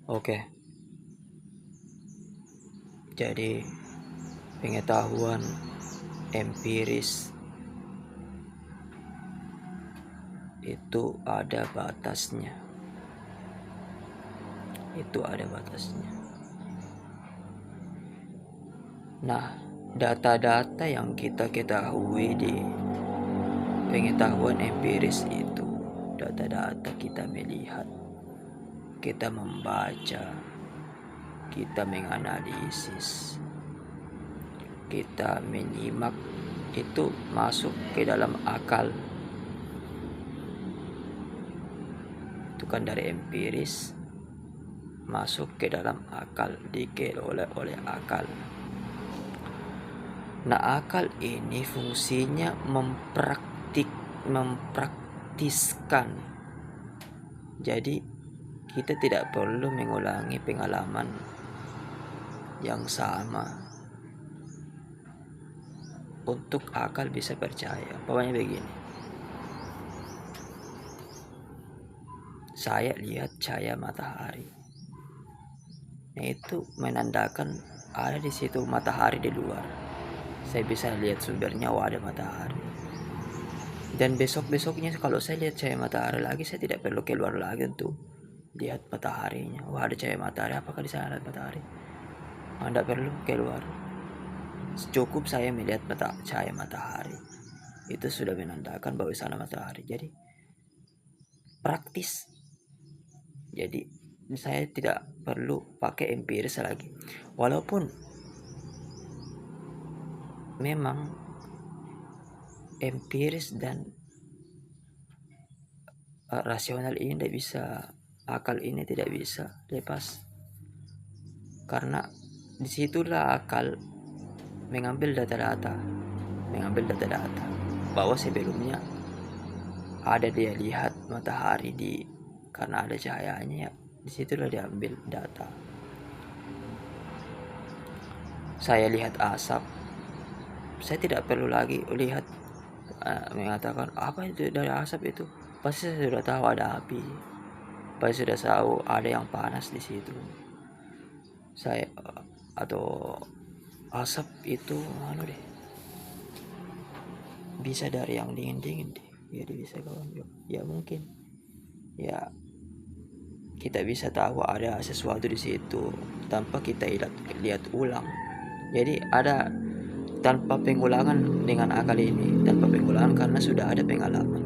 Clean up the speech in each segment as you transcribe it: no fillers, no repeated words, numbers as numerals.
Oke, jadi pengetahuan empiris itu ada batasnya. Itu ada batasnya. Nah, data-data yang kita ketahui di pengetahuan empiris itu, data-data kita melihat, kita membaca, kita menganalisis, kita menyimak, itu masuk ke dalam akal. Itu kan dari empiris masuk ke dalam akal, dikelola oleh akal. Nah, akal ini fungsinya mempraktiskan. Jadi kita tidak perlu mengulangi pengalaman yang sama untuk akal bisa percaya. Pokoknya begini, saya lihat cahaya matahari. Nah, itu menandakan ada di situ matahari di luar. Saya bisa lihat sumbernya, ada matahari. Dan besok-besoknya kalau saya lihat cahaya matahari lagi, saya tidak perlu keluar lagi untuk lihat mataharinya. Ada cahaya matahari, apakah di sana ada matahari? Tidak perlu keluar. Cukup saya melihat cahaya matahari. Itu sudah menandakan bahwa di sana matahari. Jadi praktis. Jadi saya tidak perlu pakai empiris lagi. Walaupun memang empiris dan rasional ini tidak bisa, akal ini tidak bisa lepas, karena disitulah akal mengambil data-data bahwa sebelumnya ada dia lihat matahari karena ada cahayanya, disitulah diambil data. Saya lihat asap, saya tidak perlu lagi lihat mengatakan apa itu dari asap itu. Pasti saya sudah tahu ada api, pasti sudah tahu ada yang panas di situ. Saya atau asap itu bisa dari yang dingin deh. Jadi bisa kawan, ya mungkin ya kita bisa tahu ada sesuatu di situ tanpa kita lihat ulang. Jadi ada tanpa pengulangan dengan akal ini, tanpa pengulangan karena sudah ada pengalaman.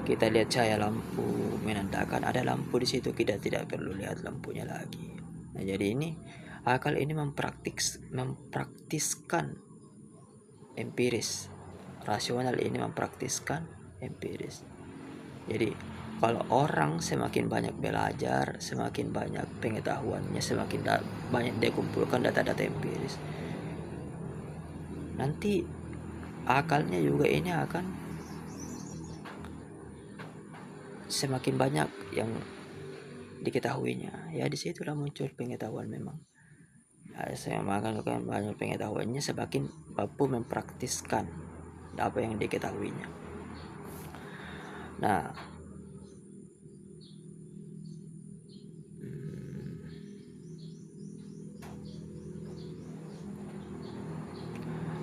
Kita lihat cahaya lampu menandakan ada lampu di situ, kita tidak perlu lihat lampunya lagi. Nah, jadi ini akal ini mempraktiskan empiris. Rasional ini mempraktiskan empiris. Jadi kalau orang semakin banyak belajar, semakin banyak pengetahuannya, semakin banyak dia kumpulkan data-data empiris, nanti akalnya juga ini akan semakin banyak yang diketahuinya. Ya disitulah muncul pengetahuan memang. Saya makan banyak pengetahuannya semakin mampu mempraktiskan apa yang diketahuinya. Nah,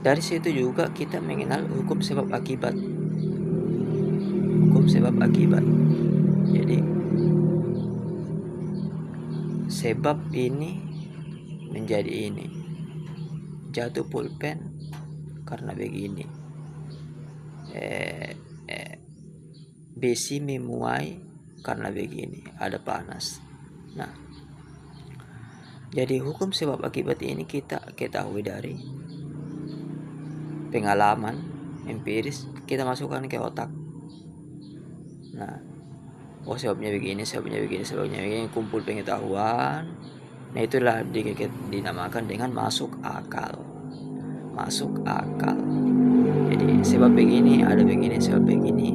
dari situ juga kita mengenal hukum sebab akibat. Hukum sebab akibat. Jadi sebab ini menjadi ini. Jatuh pulpen karena begini. Besi memuai karena begini, ada panas. Nah, jadi hukum sebab akibat ini kita ketahui dari pengalaman empiris, kita masukkan ke otak. Nah, sebabnya begini, kumpul pengetahuan. Nah, itulah dinamakan dengan masuk akal. Jadi sebab begini, ada begini, sebab begini,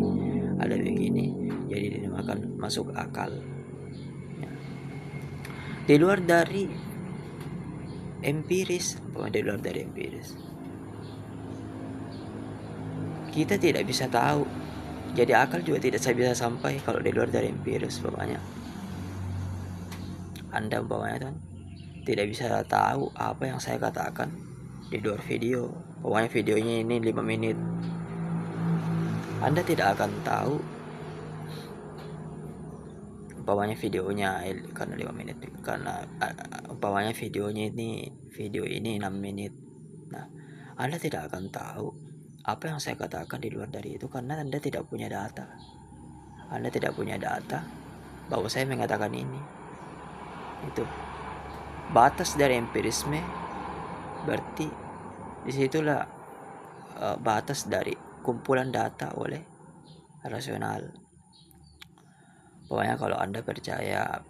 ada begini, jadi dinamakan masuk akal. Ya. Di luar dari empiris, kita tidak bisa tahu. Jadi akal juga tidak bisa sampai kalau di luar dari empiris, pokoknya Anda umpamanya tuh tidak bisa tahu apa yang saya katakan di luar video. Pokoknya videonya ini 5 menit. Anda tidak akan tahu umpamanya videonya karena 5 menit, karena umpamanya video ini 6 menit. Nah, Anda tidak akan tahu apa yang saya katakan di luar dari itu karena Anda tidak punya data. Anda tidak punya data bahwa saya mengatakan ini. Itu batas dari empirisme, berarti disitulah batas dari kumpulan data oleh rasional. Pokoknya kalau Anda percaya